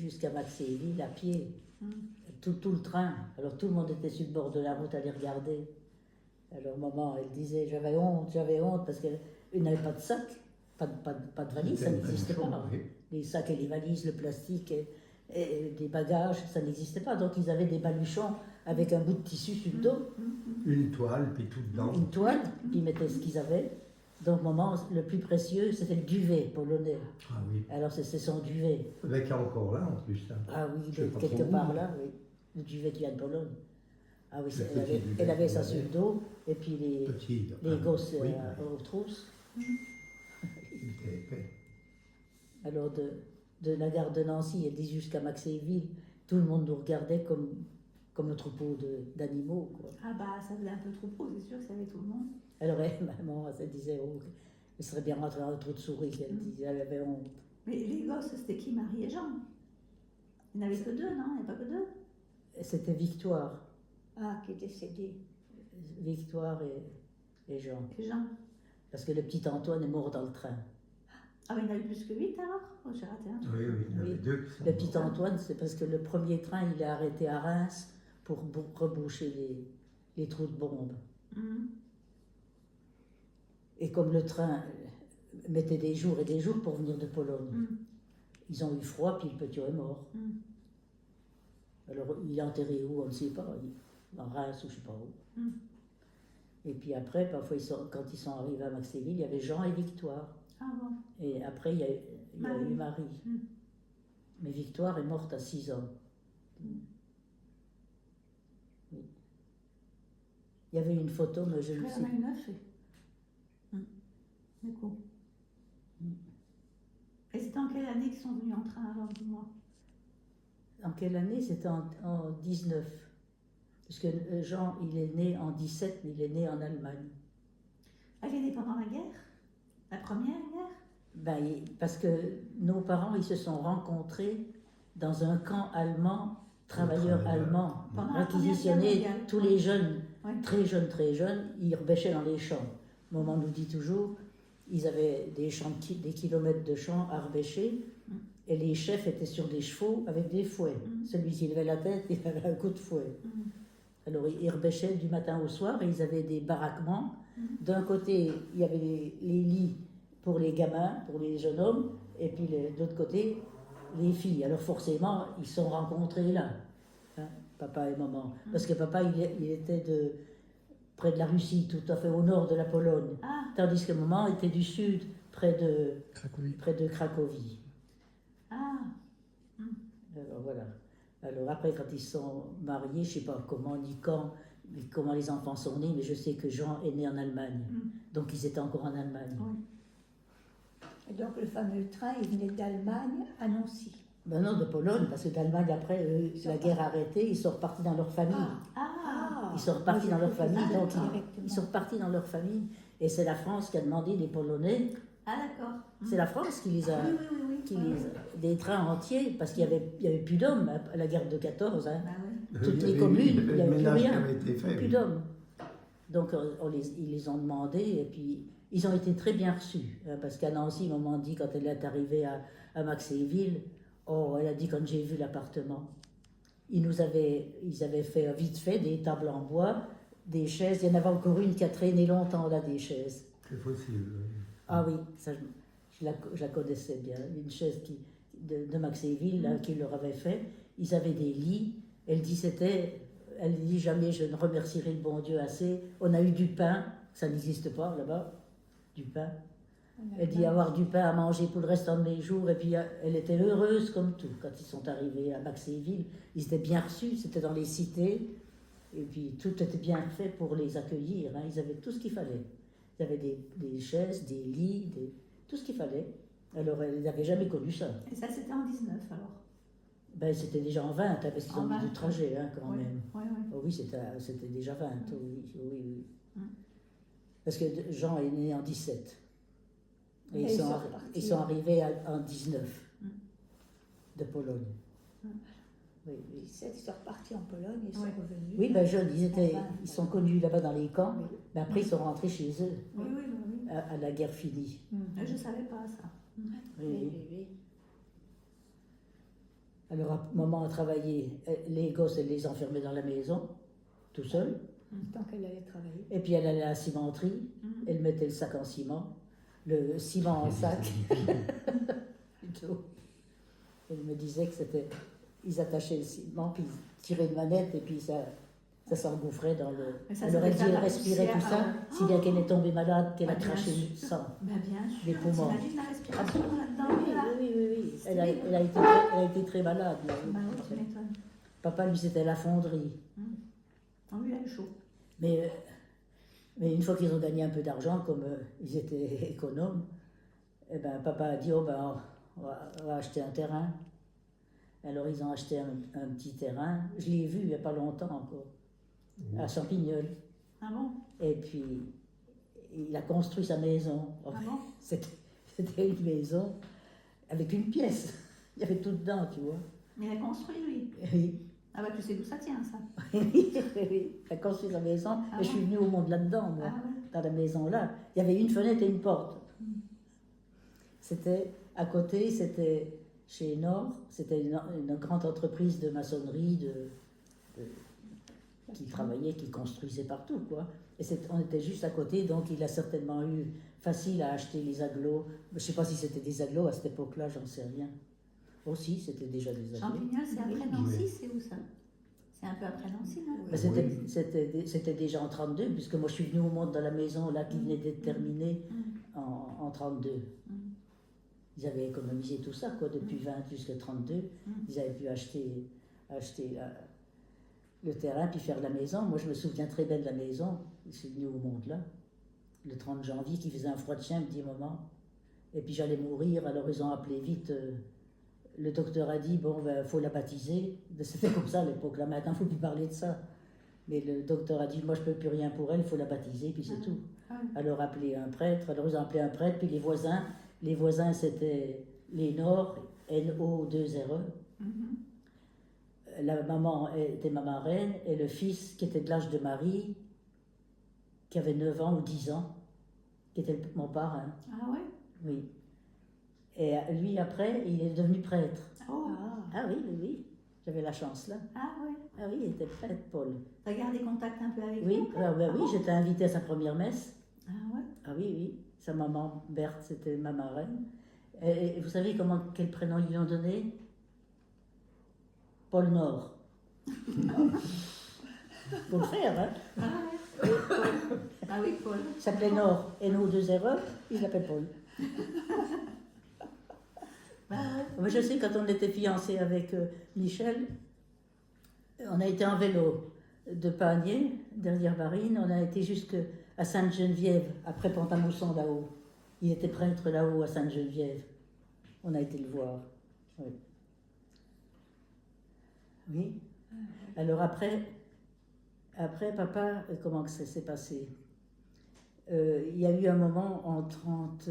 jusqu'à Maxéville à pied, Mm. tout le train. Alors tout le monde était sur le bord de la route à les regarder. Alors maman, elle disait, j'avais honte, parce qu'elle n'avait pas de sac, pas de valise, ça n'existait pas. Oui. Les sacs et les valises, le plastique et des bagages, ça n'existait pas. Donc ils avaient des baluchons avec un bout de tissu sur le dos, Une toile, puis tout dedans. une toile, puis ils mettaient ce qu'ils avaient. Donc maman, le plus précieux, c'était le duvet polonais. Ah oui. Alors c'est son duvet. Mais qui est encore là en plus. Hein. Ah oui, Je sais pas quelque trop part où. là, oui. Le duvet qui vient de Pologne. Ah oui, Le elle petit avait, duvet elle avait ça polonais. sur le dos, et puis Petit. les gosses oui, aux trousses. il était épais. Alors de la gare de Nancy, elle dit jusqu'à Maxéville, tout le monde nous regardait comme un troupeau d'animaux, quoi. Ah bah ça faisait un peu troupeau, c'est sûr que ça avait tout le monde. Alors elle, maman, elle disait, oh, elle serait bien rentrée dans le trou de souris, elle disait, elle avait honte. Mais les gosses, c'était qui, Marie et Jean? Il n'y en avait que deux, non? Il n'y avait pas que deux? C'était Victoire, Ah, qui est décédé. Victoire et Jean. Et Jean? Parce que le petit Antoine est mort dans le train. Ah mais il y en a eu plus que 8 alors? Oh, j'ai raté un truc. Oui, oui, il y en avait Oui. deux qui sont Le petit morts. Antoine, c'est parce que le premier train, il est arrêté à Reims pour reboucher les trous de bombes. Mhm. Et comme le train mettait des jours et des jours pour venir de Pologne, Mhm. ils ont eu froid, puis le petit est mort. Mhm. Alors, il est enterré où, on ne sait pas, en Reims ou je ne sais pas où. Mhm. Et puis après, parfois, quand ils sont arrivés à Maxéville, il y avait Jean et Victoire. Ah bon? Et après, il y a eu Marie. Mhm. Mais Victoire est morte à 6 ans. Mhm. Oui. Il y avait une photo, mais je Il ne y sais en a eu 9. D'accord. Mhm. Et c'était en quelle année qu'ils sont venus en train alors, dis-moi? En quelle année? C'était en 19. Parce que Jean, il est né en 17, mais il est né en Allemagne. Elle est née pendant la guerre? La première guerre? Ben, parce que nos parents, ils se sont rencontrés dans un camp allemand, travailleurs allemands, Pendant la Première réquisitionnés, Guerre mondiale. tous les jeunes, Ouais. très jeunes, ils rebêchaient dans les champs. Maman nous dit toujours, ils avaient des kilomètres de champs à rebêcher, et les chefs étaient sur des chevaux avec des fouets. Celui qui levait la tête, il avait un coup de fouet. Alors ils rebêchaient du matin au soir, et ils avaient des baraquements. D'un côté, il y avait les lits pour les gamins, pour les jeunes hommes, et puis de l'autre côté, les filles. Alors forcément, ils se sont rencontrés là, hein, papa et maman. Parce que papa, il était près de la Russie, tout à fait au nord de la Pologne. Ah, Tandis que maman était du sud, près de Cracovie. ah, Alors voilà. Alors après, quand ils sont mariés, je ne sais pas comment ni quand, ni comment les enfants sont nés, mais je sais que Jean est né en Allemagne. Donc ils étaient encore en Allemagne. oui. Et donc le fameux train, il venait d'Allemagne à Nancy. Ben non, de Pologne, parce que d'Allemagne, après, la guerre arrêtée, ils sont repartis dans leur famille. Ah, Ils sont repartis dans leur famille, donc directement. ils sont repartis dans leur famille. Et c'est la France qui a demandé les Polonais, ah d'accord. c'est la France qui les a, Oui, oui, oui. qui oui. des trains entiers, parce qu'il y avait plus d'hommes à la guerre de 14, hein. Bah oui. Toutes Il y les avait communes, eu il n'y le avait plus ménage qui rien, avait été fait, plus oui. d'hommes. Donc ils les ont demandés, et puis ils ont été très bien reçus, hein, parce qu'à Nancy, maman dit, quand elle est arrivée à Maxéville, oh, elle a dit, quand j'ai vu l'appartement, ils avaient fait vite fait des tables en bois, des chaises, il y en avait encore une qui a traîné longtemps là, des chaises. C'est possible. Ah oui, ça, je la connaissais bien. Une chaise de Maxéville là, qui leur avait fait. Ils avaient des lits. Elle dit jamais je ne remercierai le bon Dieu assez. On a eu du pain, ça n'existe pas là-bas, du pain. Elle dit avoir du pain à manger pour le restant de mes jours. Et puis elle était heureuse comme tout. Quand ils sont arrivés à Maxéville, ils étaient bien reçus, c'était dans les cités. Et puis tout était bien fait pour les accueillir, hein. Ils avaient tout ce qu'il fallait. Ils avaient des chaises, des lits, tout ce qu'il fallait. Alors, elle n'avait jamais connu ça. Et ça, c'était en 19 alors? Ben, c'était déjà en 20, hein, parce qu'ils En ont mis 20, du trajet, hein, quand Oui, même. oui, oui. Oh oui, c'était déjà 20, oui. Mm. Parce que Jean est né en 17. Et Et ils ils sont, sont repartis. ils sont arrivés en 19 Mm. de Pologne. Mm. Oui, oui. 17, ils sont repartis en Pologne, ils sont Oui. revenus. Oui, ben jeunes, Enfin, ils sont connus là-bas dans les camps, Oui. mais après ils sont rentrés chez eux, Oui, oui, oui. oui. à la guerre finie. Je ne savais pas ça. Oui, oui. oui. Alors, maman a travaillé, les gosses, elle les enfermait dans la maison, tout seul. Tant qu'elle allait travailler. Et puis elle allait à la cimenterie, elle mettait le sac en ciment, le ciment en sac. Plutôt. Elle me disait que c'était, ils attachaient le ciment, puis ils tiraient une manette, et puis ça s'engouffrait dans le... Mais ça, Alors elle c'était dit, elle la respirait tout ça, poussière, si bien qu'elle est tombée malade, qu'elle a Ah, bien craché le sûr. sang. Bah bien sûr, Les poumons. t'imagines la respiration là-dedans, Oui, là. oui. Elle a été très malade. Là. Bah oui, tu m'étonnes. Papa, lui, c'était la fonderie. Oh, lui, il a eu chaud. Mais une fois qu'ils ont gagné un peu d'argent, comme ils étaient économes, eh ben, papa a dit, oh ben, on va acheter un terrain. Alors ils ont acheté un petit terrain. Je l'ai vu il n'y a pas longtemps encore, à Champignol. Ah bon? Et puis, il a construit sa maison. Ah bon? C'était une maison avec une pièce. Il y avait tout dedans, tu vois. Mais il a construit, lui. Oui, Ah bah tu sais d'où ça tient, ça. oui. Il a construit sa maison. Ah Et je suis venue au monde là-dedans, moi. Ah ouais. Dans la maison-là. Il y avait une fenêtre et une porte. C'était à côté, c'était chez Nord, c'était une grande entreprise de maçonnerie qui travaillait, qui construisait partout, quoi. Et on était juste à côté, donc il a certainement eu facile à acheter les agglos. Je ne sais pas si c'était des agglos à cette époque-là, j'en sais rien. Aussi, c'était déjà des agglos. Champignol, c'est après Oui. Nancy, c'est où ça? C'est un peu après Nancy, non? Mais c'était déjà en 32, puisque moi je suis venue au monde dans la maison là qui venait d'être terminée en 32. Ils avaient économisé tout ça, quoi, depuis 20 jusqu'à 32. Ils avaient pu acheter le terrain puis faire la maison. Moi, je me souviens très bien de la maison. Je suis venue au monde là, le 30 janvier, qui faisait un froid de chien, me dit maman. Et puis j'allais mourir, alors ils ont appelé vite. Le docteur a dit, bon, ben, faut la baptiser. C'était comme ça à l'époque, là, maintenant, il ne faut plus parler de ça. Mais le docteur a dit, moi, je ne peux plus rien pour elle, il faut la baptiser, puis c'est tout. Alors, appeler un prêtre, alors ils ont appelé un prêtre, puis les voisins, c'était les Nord, N-O-2-R-E. La maman était ma marraine, et le fils, qui était de l'âge de Marie, qui avait 9 ans ou 10 ans, qui était mon parrain. Ah ouais? Oui. Et lui, après, il est devenu prêtre. Oh. Ah oui. J'avais la chance, là. Ah ouais. Ah oui, il était prêtre, Paul. T'as gardé contact un peu avec Oui, lui? oui, j'étais invitée à sa première messe. Ah ouais? Ah oui. Sa maman, Berthe, c'était ma marraine. Et vous savez quel prénom ils lui ont donné? Paul Nord. Faut le faire, hein? Ah ouais. Ah oui, Paul. Il s'appelait Nord, N-O-2-R-E, il s'appelle Paul. Bah ouais. Moi, je sais, quand on était fiancés avec Michel, on a été en vélo de Pagné, derrière Varine, on a été jusqu'à Sainte-Geneviève, après Pont-à-Mousson là-haut. Il était prêtre là-haut à Sainte-Geneviève. On a été le voir. Oui. Oui. Alors après, papa, comment que ça s'est passé? Il y a eu un moment en 30,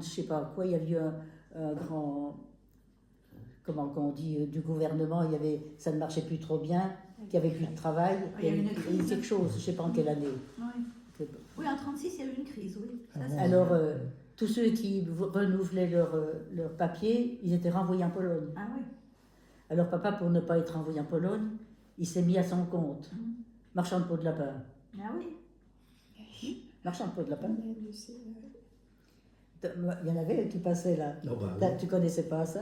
je sais pas quoi, il y a eu un grand, comment qu'on dit, du gouvernement, ça ne marchait plus trop bien, qu'il n'y avait plus de travail, Il y a eu une eu crise. quelque chose, je ne sais pas en quelle année. Oui. Oui, en 36, il y a eu une crise, oui. Ça, c'est Alors, sûr. tous ceux qui renouvelaient leur papier, ils étaient renvoyés en Pologne. Ah oui. Alors papa, pour ne pas être renvoyé en Pologne, il s'est mis à son compte, marchand de peau de lapin. Ah oui. Marchand de peau de lapin. Ouais, je sais, Il y en avait qui passaient là. Oh, bah, Là, oui. tu connaissais pas ça?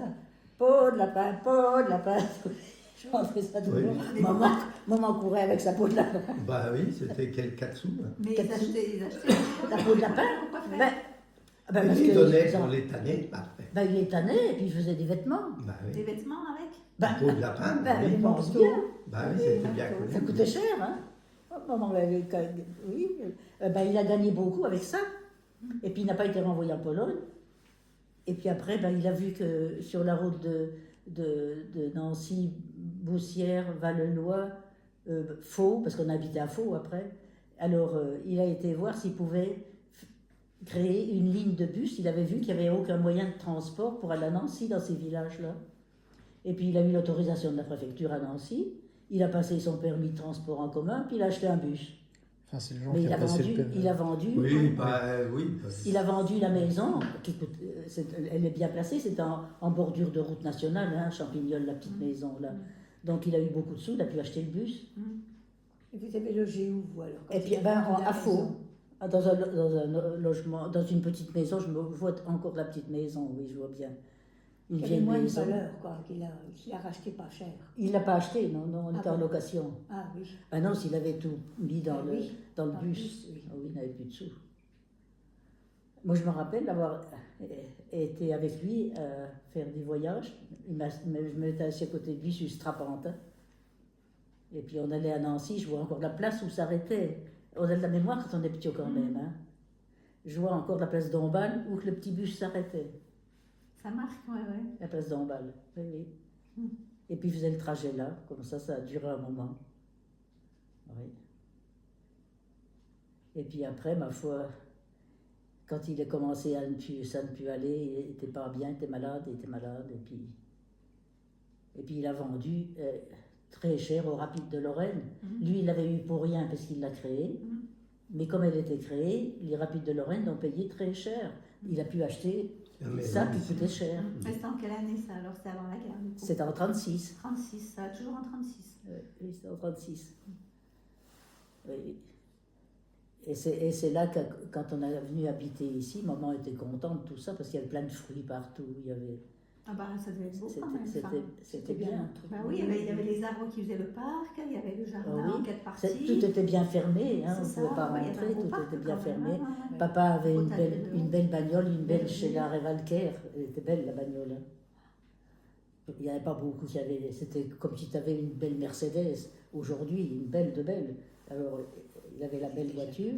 Peau de lapin, peau de lapin. Je rentrais ça de Oui. loin. Maman courait avec sa peau de lapin. Bah oui, c'était quel 4 sous. Hein. Mais ils Quatre achetaient. La peau de lapin? Pourquoi faire? Parce Il que donnait ils ont- pour les tanner, parfait. il les tannait et puis il faisait des vêtements. Bah Des oui. vêtements avec? Peau de lapin, bah Il oui. pense bien. Bah oui, c'était bien Ça connu. coûtait cher, hein? Maman, oui. Il a gagné beaucoup avec ça. Et puis il n'a pas été renvoyé en Pologne. Et puis après, il a vu que sur la route de Nancy, Boussière, Val-le-Lois, Faux, parce qu'on habitait à Faux après, alors il a été voir s'il pouvait créer une ligne de bus. Il avait vu qu'il n'y avait aucun moyen de transport pour aller à Nancy dans ces villages-là. Et puis il a eu l'autorisation de la préfecture à Nancy. Il a passé son permis de transport en commun, puis il a acheté un bus. Enfin, c'est le genre Mais qui il a a passé vendu, le permis. il a vendu, Oui, bah oui. il a vendu la maison, elle est bien placée, c'est en bordure de route nationale, hein, Champignol, la petite maison là. Donc il a eu beaucoup de sous, il a pu acheter le bus. Et vous avez logé où, vous, alors quand Et puis, il a vendu la à Faux, maison? dans un logement, dans une petite maison, je me vois encore la petite maison, oui, je vois bien. Une Il y avait vieille moins de maison. valeur, quoi, qu'il a racheté pas cher. Il l'a pas acheté, non, non, on Ah était en bon. location. Ah oui. Ah non, s'il avait tout mis dans, Ah le, oui, dans le dans le bus, bus, oui. ah oui, il n'avait plus de sous. Moi, je me rappelle d'avoir été avec lui faire des voyages. Je me mettais assis à côté de lui sur Strapantin. Et puis on allait à Nancy, je vois encore la place où s'arrêtait. On a de la mémoire quand on est petit quand même. Hein. Je vois encore la place d'Ombal où le petit bus s'arrêtait. Ça marque, ouais. La place d'Ombal, oui, oui. Et puis il faisait le trajet là, comme ça a duré un moment. Oui. Et puis après, ma foi, quand il a commencé à ça ne plus aller, il n'était pas bien, il était malade, et puis il a vendu très cher au Rapide de Lorraine. Lui, il l'avait eu pour rien parce qu'il l'a créé, mais comme elle était créée, les Rapides de Lorraine l'ont payé très cher. Il a pu acheter ça qui coûtait cher. C'était en quelle année ça alors? C'était avant la guerre du coup? C'était en 36. 36, ça, toujours en 36. Oui, c'était en 36. Oui. Et c'est là que, quand on est venu habiter ici, maman était contente de tout ça parce qu'il y avait plein de fruits partout. Il y avait, Ah bah ça devait être beau quand même. ça. c'était bien. Bah oui, il y avait les arbres qui faisaient le parc, il y avait le jardin Ah oui. en 4 parties. Tout était bien fermé, hein, on ne C'est pouvait ça, pas ouais, il y avait rentrer, un beau tout parc était quand bien même, fermé. ouais. Papa avait Hôtel de ville. une belle bagnole, une belle Belle chez ville. la Revalcaire. Elle était belle la bagnole. Hein. Il n'y avait pas beaucoup qui avaient. C'était comme si tu avais une belle Mercedes aujourd'hui, une belle de belle. Alors il avait la belle voiture.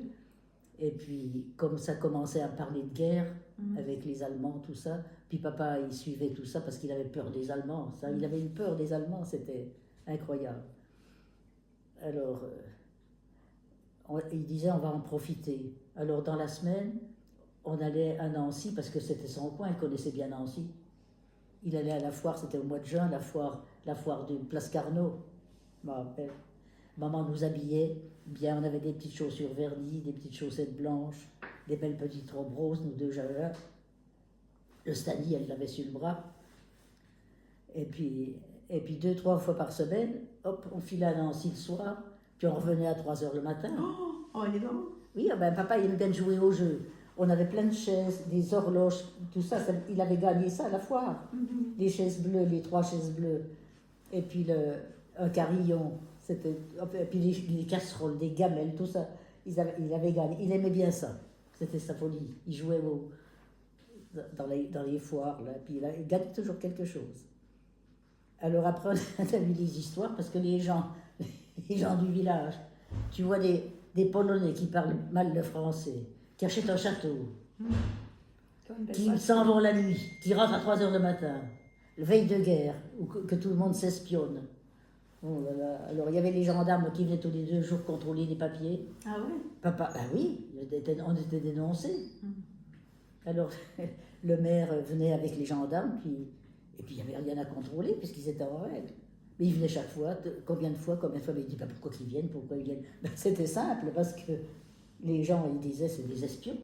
Et puis, comme ça commençait à parler de guerre avec les Allemands, tout ça, puis papa, il suivait tout ça parce qu'il avait peur des Allemands. Ça, il avait une peur des Allemands, c'était incroyable. Alors, il disait, on va en profiter. Alors, dans la semaine, on allait à Nancy, parce que c'était son coin, il connaissait bien Nancy. Il allait à la foire, c'était au mois de juin, la foire de Place Carnot, je me rappelle. Maman nous habillait bien, on avait des petites chaussures vernies, des petites chaussettes blanches, des belles petites robes roses, nous deux j'avais. Le Stani, elle l'avait sur le bras. Et puis 2-3 fois par semaine, hop, on filait à Nancy le soir, puis on revenait à 3h le matin. Oh, il est bon. Oui, ben, papa, il aimait bien jouer au jeu. On avait plein de chaises, des horloges, tout ça, il avait gagné ça à la foire. Les chaises bleues, les 3 chaises bleues. Et puis un carillon. Et puis les casseroles, des gamelles, tout ça. Il avait gagné. Il aimait bien ça. C'était sa folie. Il jouait dans les foires, là. Puis il gagnait toujours quelque chose. Alors après, on a vu les histoires, parce que les gens du village, tu vois des Polonais qui parlent mal le français, qui achètent un château, qui s'en vont la nuit, qui rentrent à 3h le matin, le veille de guerre, où que tout le monde s'espionne. Oh là là. Alors il y avait les gendarmes qui venaient tous les 2 jours contrôler les papiers. Ah ouais? Papa, ben oui, on était dénoncés. Alors le maire venait avec les gendarmes, et puis il n'y avait rien à contrôler puisqu'ils étaient en règle. Mais ils venaient chaque fois, combien de fois, mais il dit pas pourquoi ils viennent. Ben, c'était simple parce que les gens ils disaient c'est des espions.